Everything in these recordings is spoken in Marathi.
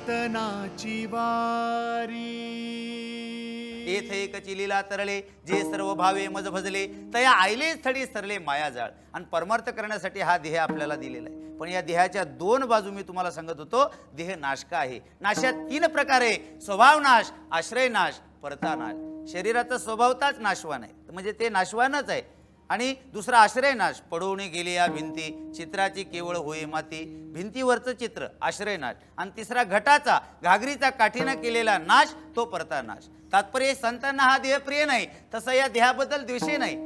कीर्तनाची वारी। येथे एकची लीला तरले, जे सर्व भावे मज भजले, तया आईले स्थळी सरले मायाजाळ। आणि परमार्थ करण्यासाठी हा देह आपल्याला दिलेला आहे। पण या देहाच्या दोन बाजू मी तुम्हाला सांगत होतो, देह नाशक आहे। नाशात तीन प्रकार आहे, स्वभाव नाश, आश्रय नाश, परता नाश। शरीराचा स्वभावताच नाशवान आहे, म्हणजे ते नाशवानच आहे। आणि दुसरा आश्रय नाश, पडून गेले या भिंती, चित्राची केवळ होय माती। भिंतीवरचं चित्र आश्रय नाश। आणि तिसरा घटाचा, घागरीचा काठीनं केलेला नाश, तो परता नाश। तात्पर्य संतांना हा देह प्रिय नाही, तसा या देहाबद्दल द्वेषे नाही।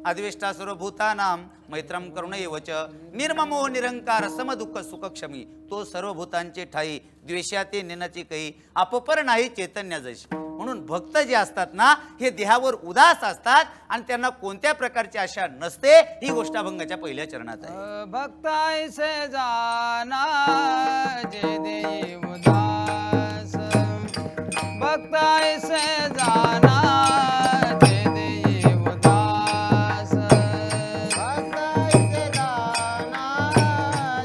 अद्वेष्टा सर्वभूतानां मैत्रम करुणैवच, निर्ममो निरंकार समदुःख सुखक्षमी। तो सर्वभूतांचे ठाई, द्वेषाते निनाची काही, अपपर नाही चैतन्य जैशी। म्हणून भक्त जे असतात ना, हे देहावर उदास असतात आणि त्यांना कोणत्या प्रकारची आशा नसते। ही गोष्ट अभंगाच्या पहिल्या चरणात आहे। भक्त ऐसे जाना जे देई उदास, भक्त ऐसे जाना जे देई उदास, भक्त ऐसे जाना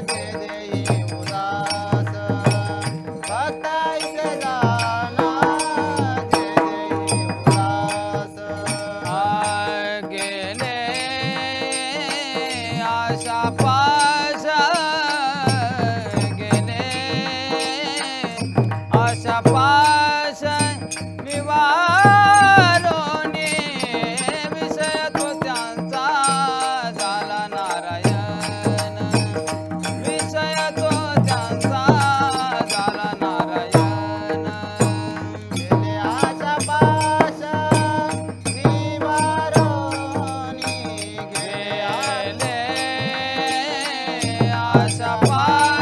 जे देई उदास, भक्त ऐसे जाना पाश निवारोने विषय तो त्यांचा झाला नारायण, विषय तो त्यांचा झाला नारायण। गेले आशा पाश निवारोने, गेले आशा पाश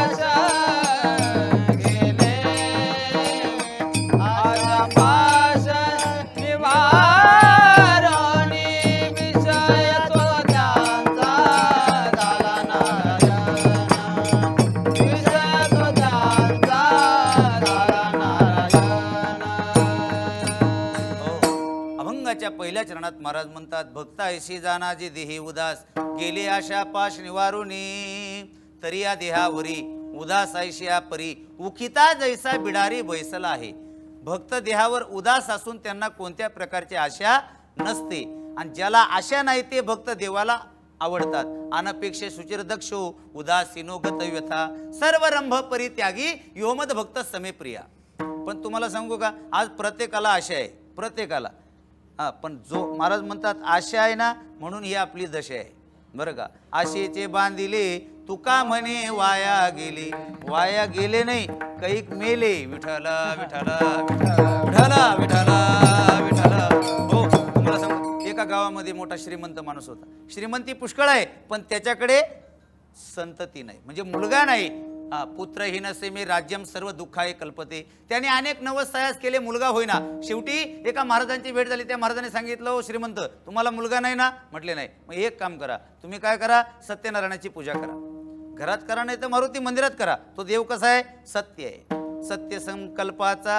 पहिल्या चरणात महाराज म्हणतात, भक्त ऐशी जाना जे देही उदास, गेले आशा पाश निवारुनी, तरी या देहावरी उदास ऐशिया परी, उखिता जैसा बिडारी बैसला आहे। भक्त देहावर उदास असून त्यांना कोणत्या प्रकारची आशा नसते। आणि ज्याला आशा नाही ते भक्त देवाला आवडतात। अनपेक्षे सुचिर दक्षो, उदासीनो गत व्यथा, सर्व रंभ परित्यागी, योमद भक्त समे प्रिया। पण तुम्हाला सांगू का, आज प्रत्येकाला आशा आहे, प्रत्येकाला। हा, पण जो महाराज म्हणतात आशा आहे ना, म्हणून ही आपली दशा आहे, बरं का। आशेचे बांधिले तुका म्हणे वाया गेले, वाया गेले नाही, कैक मेले, विठला विठला विठला विठला विठला। हो, तुम्हाला सांगू, एका गावामध्ये मोठा श्रीमंत माणूस होता। श्रीमंती पुष्कळ आहे, पण त्याच्याकडे संतती नाही, म्हणजे मुलगा नाही। पुत्रहीन सेमे राज्यम सर्व दुःखाय कल्पते। त्याने अनेक नवसायास केले, मुलगा होईना। शेवटी एका महाराजांची भेट झाली, त्या महाराजांनी सांगितलं, ओ श्रीमंत, तुम्हाला मुलगा नाही ना? म्हटले नाही। मग एक काम करा, तुम्ही काय करा, सत्यनारायणाची पूजा करा, घरात करा नाही तर मारुती मंदिरात करा। तो देव कसा आहे? सत्य आहे, सत्य संकल्पाचा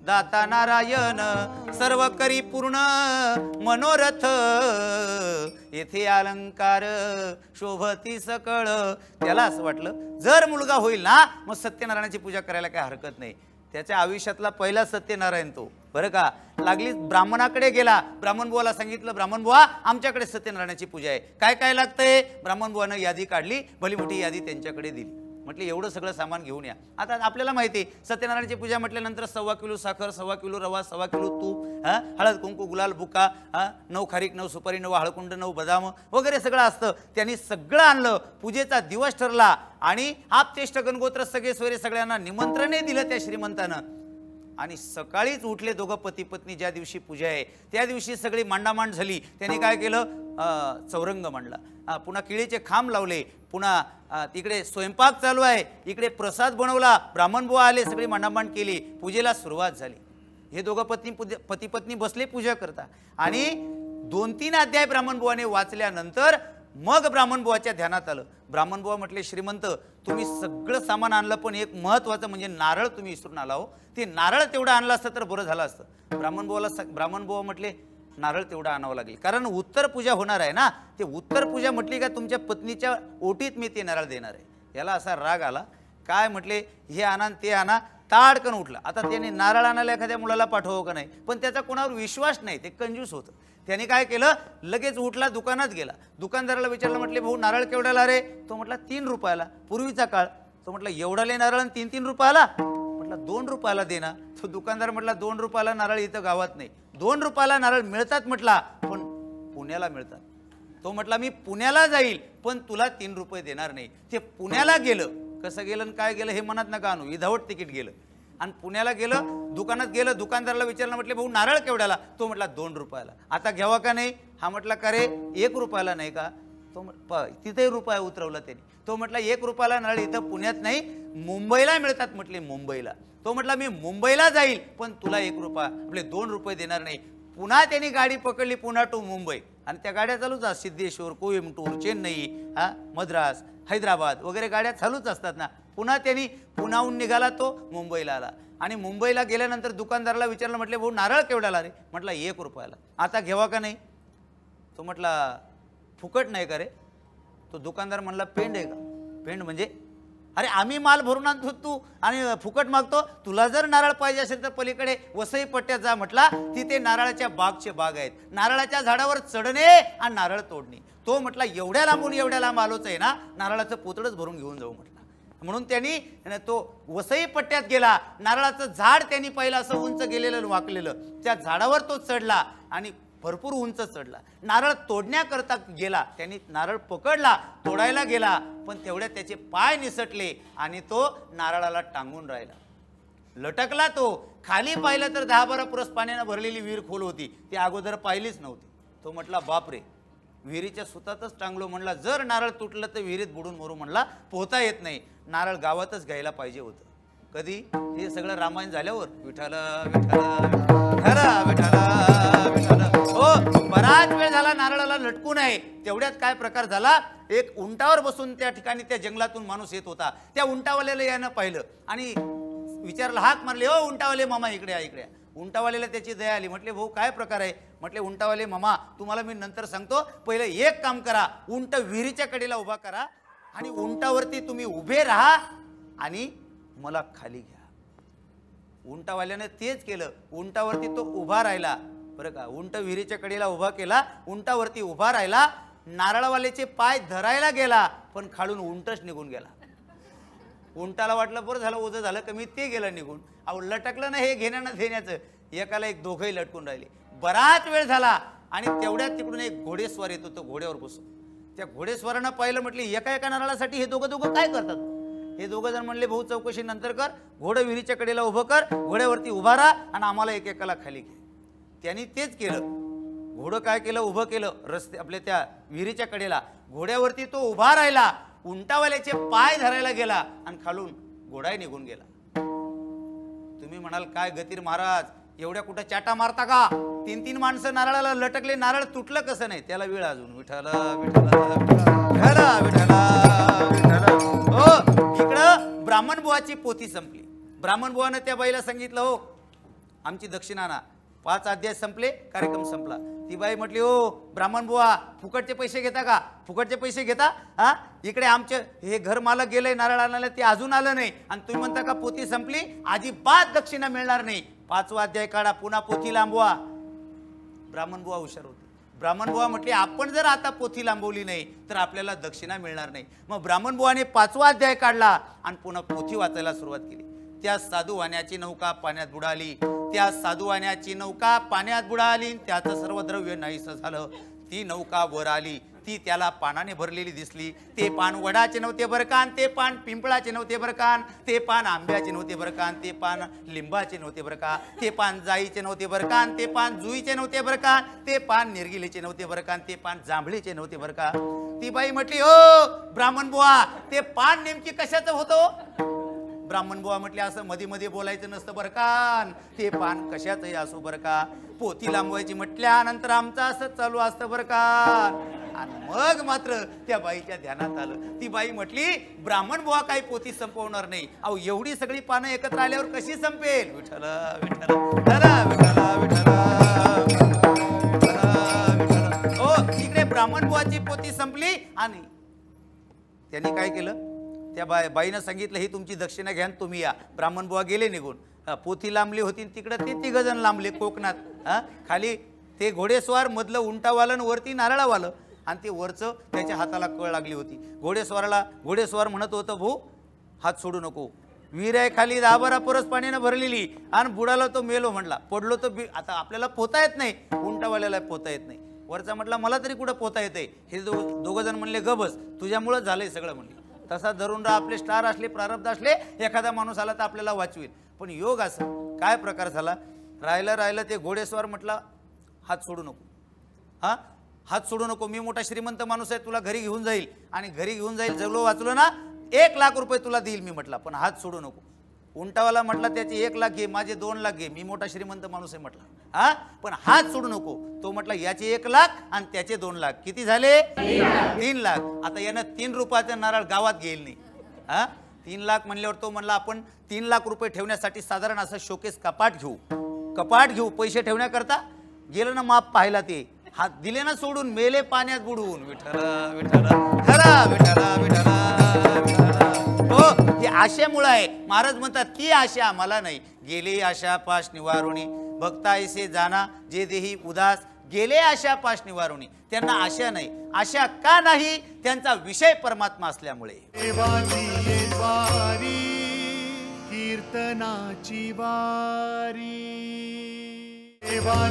दाता नारायण, सर्व करी पूर्ण मनोरथ, येथे अलंकार शोभती सकळ। त्याला असं वाटलं जर मुलगा होईल ना, मग सत्यनारायणाची पूजा करायला काय हरकत नाही। त्याच्या आयुष्यातला पहिला सत्यनारायण तो, बरं का। लागली ब्राह्मणाकडे गेला, ब्राह्मण बुवाला सांगितलं, ब्राह्मण बुवा आमच्याकडे सत्यनारायणाची पूजा आहे, काय काय लागतंय? ब्राह्मण बुवानं यादी काढली, भली मोठी यादी त्यांच्याकडे दिली। म्हटलं एवढं सगळं सामान घेऊन या। आता आपल्याला माहिती सत्यनारायणाची पूजा म्हटल्यानंतर 1.25 किलो साखर, 1.25 किलो रवा, 1.25 किलो तूप, हळद कुंकू गुलाल बुका, 9 खारीक, 9 सुपारी, 9 हळकुंड, 9 बदाम वगैरे सगळं असतं। त्यांनी सगळं आणलं, पूजेचा दिवस ठरला आणि आपतेष्ट गणगोत्र सगळे सोयरे सगळ्यांना निमंत्रणे दिलं त्या श्रीमंतानं। आणि सकाळीच उठले दोघं पती पत्नी, ज्या दिवशी पूजा आहे त्या दिवशी सगळी मांडामांड झाली। त्यांनी काय केलं, चौरंग मांडला, पुन्हा केळीचे खांब लावले, पुन्हा तिकडे स्वयंपाक चालू आहे, इकडे प्रसाद बनवला, ब्राह्मण बुवा आले, सगळी मांडामांड केली, पूजेला सुरुवात झाली। हे दोघं पती पत्नी बसले पूजा करता आणि 2-3 अध्याय ब्राह्मण बुवाने वाचल्यानंतर मग ब्राह्मण बुवाच्या ध्यानात आलं। ब्राह्मण बुवा म्हटले, श्रीमंत तुम्ही सगळं सामान आणलं, पण एक महत्त्वाचं म्हणजे नारळ तुम्ही विसरून आला हो, ते नारळ तेवढं आणलं असतं तर बरं झालं असतं। ब्राह्मण बुवा म्हटले, नारळ तेवढा आणावं लागेल, कारण उत्तर पूजा होणार आहे ना। ते उत्तर पूजा म्हटली का तुमच्या पत्नीच्या ओटीत मी ते नारळ देणार आहे। याला असा राग आला, काय म्हटले, हे आणा ते आणा, ताडकन उठला. आता त्याने नारळ आणायला एखाद्या मुलाला पाठवावं का नाही, पण त्याचा कोणावर विश्वास नाही, ते कंजूस होतं. त्याने काय केलं, लगेच उठला, दुकानात गेला. दुकानदाराला विचारलं, म्हटले भाऊ नारळ केवढ्याला रे? तो म्हटला 3 रुपयाला. पूर्वीचा काळ. तो म्हटला एवढाले नारळ 3-3 रुपयाला? म्हटला 2 रुपयाला दे ना. तो दुकानदार म्हटला 2 रुपयाला नारळ इथं गावात नाही. 2 रुपयाला नारळ मिळतात म्हटला, पण पुण्याला मिळतात. तो म्हटला मी पुण्याला जाईल, पण तुला 3 रुपये देणार नाही. ते पुण्याला गेलं. कसं गेलं आणि काय गेलं हे मनात नका आणू, विदाऊट तिकीट गेलं आणि पुण्याला गेलं. दुकानात गेलं, दुकानदाराला विचारलं, म्हटले भाऊ नारळ केवढ्याला? तो म्हटला 2 रुपयाला. आता घ्यावा का नाही? हा म्हटला का रे 1 रुपयाला नाही का? तो तिथेही रुपया उतरवला त्यांनी. तो म्हटला 1 रुपयाला नारळ इथं पुण्यात नाही, मुंबईला मिळतात. म्हटले मुंबईला? तो म्हटला मी मुंबईला जाईल, पण तुला 1 रुपया म्हटले 2 रुपये देणार नाही. पुन्हा त्यांनी गाडी पकडली, पुन्हा टू मुंबई. आणि त्या गाड्या चालूच असतात, सिद्धेश्वर, कोइंबतूर, चेन्नई, मद्रास, हैदराबाद वगैरे गाड्या चालूच असतात ना. पुन्हा त्यांनी पुण्याहून निघाला, तो मुंबईला आला. आणि मुंबईला गेल्यानंतर दुकानदाराला विचारलं, म्हटले भाऊ नारळ केवढ्याला रे? म्हटला 1 रुपयाला. आता घ्यावा का नाही? तो म्हटला फुकट नाही का रे? तो दुकानदार म्हणला पेंड आहे का? पेंड म्हणजे? अरे आम्ही माल भरून आणतो, तू आणि फुकट मागतो? तुला जर नारळ पाहिजे असेल तर पलीकडे वसई पट्ट्यात जा म्हटला, तिथे नारळाच्या बागचे बाग आहेत. नारळाच्या झाडावर चढणे आणि नारळ तोडणे. तो म्हटला एवढ्या लांब आलोच आहे ना, नारळाचं पोतडच भरून घेऊन जाऊ म्हटला. म्हणून त्यांनी तो वसई पट्ट्यात गेला. नारळाचं झाड त्यांनी पाहिलं, असं उंच गेलेलं वाकलेलं. त्या झाडावर तो चढला आणि भरपूर उंच चढला. नारळ तोडण्याकरता गेला. त्यांनी नारळ पकडला, तोडायला गेला, पण तेवढ्यात त्याचे पाय निसटले आणि तो नारळाला टांगून राहिला. लटकला. तो खाली पाहिलं तर 10-12 पुरस पाण्यानं भरलेली विहीर खोल होती. ती अगोदर पाहिलीच नव्हती. तो म्हटला बापरे, विहिरीच्या सुतातच टांगलो. म्हणला जर नारळ तुटलं तर विहिरीत बुडून मरू. म्हणला पोहता येत नाही. नारळ गावातच घ्यायला पाहिजे होतं. कधी? हे सगळं रामायण झाल्यावर. विठ्ठल विठ्ठल विठ्ठल विठ्ठल. हो, बराच वेळ झाला नारळाला लटकून आहे. तेवढ्यात काय प्रकार झाला, एक उंटावर बसून त्या ठिकाणी त्या जंगलातून माणूस येत होता. त्या उंटावाल्याला यानं पाहिलं आणि विचारलं, हाक मारले, ओ उंटावाले मामा इकडे या, इकडे या. उंटावाल्याला त्याची दया आली. म्हटले भाऊ काय प्रकार आहे? म्हटले उंटावाले मामा तुम्हाला मी नंतर सांगतो, पहिलं एक काम करा, उंट विहिरीच्या कडेला उभा करा आणि उंटावरती तुम्ही उभे राहा आणि मला खाली घ्या. उंटावाल्याने तेच केलं. उंटावरती तो उभा राहिला बरं का. उंट विहिरीच्या कडेला उभा केला, उंटावरती उभा राहिला. नारळवाल्याचे पाय धरायला गेला, पण खालून उंटच निघून गेला. उंटाला वाटलं बरं झालं, ओझं झालं कमी, ते गेलं निघून. अहो लटकलं ना हे घेण्यानं देण्याचं. एकाला एक दोघंही लटकून राहिले. बराच वेळ झाला आणि तेवढ्यात तिकडून एक घोडेस्वार येत होतं घोड्यावर बसून. त्या घोडेस्वारानं पाहिलं, म्हटले एका नारळासाठी हे दोघं काय करतात? हे दोघं जण म्हणले भाऊ चौकशी नंतर कर, घोडं विहिरीच्या कडेला उभं कर, घोड्यावरती उभा राहा आणि आम्हाला एकेकाला खाली घे. त्यांनी तेच केलं. घोडं काय केलं, उभं केलं रस्ते आपल्या त्या विहिरीच्या कडेला. घोड्यावरती तो उभा राहिला, उंटावाल्याचे पाय धरायला गेला आणि खालून घोडाही निघून गेला. तुम्ही म्हणाल काय गतीर महाराज, एवढ्या कुठं चाटा मारता का? 3-3 माणसं नारळाला लटकले, नारळ तुटलं कसं नाही? त्याला वेळ अजून. विठ्ठल विठ्ठल विठ्ठल विठ्ठल. हो, इकडं ब्राह्मण बुवाची पोथी संपली. ब्राह्मण बुवानं त्या बाईला सांगितलं, हो आमची दक्षिणा ना. 5 अध्याय संपले, कार्यक्रम संपला. ती बाई म्हटली, हो ब्राह्मण बुवा फुकटचे पैसे घेता का? फुकटचे पैसे घेता? हा, इकडे आमचे हे घर मालक गेलंय नारळ आणायला, ते अजून आलं नाही आणि तुम्ही म्हणता का पोथी संपली, अजिबात दक्षिणा मिळणार नाही. 5वा अध्याय काढा, पुन्हा पोथी लांबवा. ब्राह्मण बुवा हुशार होते. ब्राह्मण बुवा म्हटले, आपण जर आता पोथी लांबवली नाही तर आपल्याला दक्षिणा मिळणार नाही. मग ब्राह्मण बुवाने 5वा अध्याय काढला आणि पुन्हा पोथी वाचायला सुरुवात केली. त्या साधू वाण्याची नौका पाण्यात बुडाली. त्या साधू वाण्याची नौका पाण्यात बुडाली. त्याचं सर्व द्रव्य नाहीसं झालं. ती नौका वर आली. ती त्याला पानाने भरलेली दिसली. ते पान वडाचे नव्हते बरकान, ते पान पिंपळाचे नव्हते बरकान, ते पान आंब्याचे नव्हते बरकान, ते पान लिंबाचे नव्हते बरका, ते पान जाईचे नव्हते बरकान, ते पान जुईचे नव्हते बरकान, ते पान निर्गिलीचे नव्हते बरकान, ते पान जांभळीचे नव्हते बरका. ती बाई म्हटली, ओ ब्राह्मण बुवा ते पान नेमकी कशाचं होतं? ब्राह्मण बुवा म्हटले, असं मध्ये मध्ये बोलायचं नसतं बरकान, ते पान कशाचंही असो बरका. पोथी लांबवायची म्हटल्यानंतर आमचं असं चालू असतं बरकान. आणि मग मात्र त्या बाईच्या ध्यानात आलं. ती बाई म्हटली, ब्राह्मण बुवा काही पोथी संपवणार नाही. अहो एवढी सगळी पानं एकत्र आल्यावर कशी संपेल? विठ्ठल विठ्ठल विठ्ठल विठ्ठल. हो, इकडे ब्राह्मण बुवाची पोथी संपली आणि त्यांनी काय केलं, त्या बाईनं सांगितलं ही तुमची दक्षिणा घ्या आणि तुम्ही या. ब्राह्मण बुवा गेले निघून. पोथी लांबली होती तिकडं ते 3 जण लांबले कोकणात. खाली ते घोडेस्वार, मधलं उंटावालं आणि वरती नारळावालं, आणि ते वरचं त्याच्या हाताला कळ लागली होती. घोडेस्वार म्हणत होतं, भाऊ हात सोडू नको, विहीर आहे खाली 10-12 परस पाण्यानं भरलेली, आणि बुडाला तो मेलो म्हणला, पडलो तर आता आपल्याला पोहता येत नाही, उंटावाल्याला पोहता येत नाही. वरचा म्हटला मला तरी कुठं पोहता येते. हे दोघं जण म्हणले गबस, तुझ्यामुळं झालंय सगळं म्हणले. तसा धरून राहा, आपले स्टार असले, प्रारब्ध असले, एखादा माणूस आला तर आपल्याला वाचवेल. पण योग असं काय प्रकार झाला. राहिलं ते घोडेस्वार म्हटला हात सोडू नको, हात सोडू नको, मी मोठा श्रीमंत माणूस आहे, तुला घरी घेऊन जाईल, आणि घरी घेऊन जाईल, जगलो वाचलो ना 1 लाख रुपये तुला देईल मी म्हटला, पण हात सोडू नको. उंटावाला म्हटला त्याचे 1 लाख घे, माझे 2 लाख घे, मी मोठा श्रीमंत माणूस आहे म्हटला, पण हात सोडू नको. तो म्हटला याचे 1 लाख आणि त्याचे 2 लाख, किती झाले 3 लाख. आता यानं 3 रुपयाचा नारळ गावात घेईल नाही. 3 लाख म्हणल्यावर तो म्हणला आपण 3 लाख रुपये ठेवण्यासाठी साधारण असं शोकेस कपाट घेऊ पैसे ठेवण्याकरता. गेलं ना माप पाहिला, ते हात दिले ना सोडून, मेले पाण्यात बुडवून. विठ्ठला विठ्ठला खरा विठ्ठला विठ्ठला विठ्ठला. हो, ही आशेमुळे आहे. महाराज म्हणतात ती आशा आम्हाला नाही. गेली आशा पाश निवारुणी, भक्ता ऐसे जाना जे देही उदास. गेले आशा पाश निवारुणी, त्यांना आशा नाही. आशा का नाही? त्यांचा विषय परमात्मा असल्यामुळे. देवाची वारी, कीर्तनाची वारी.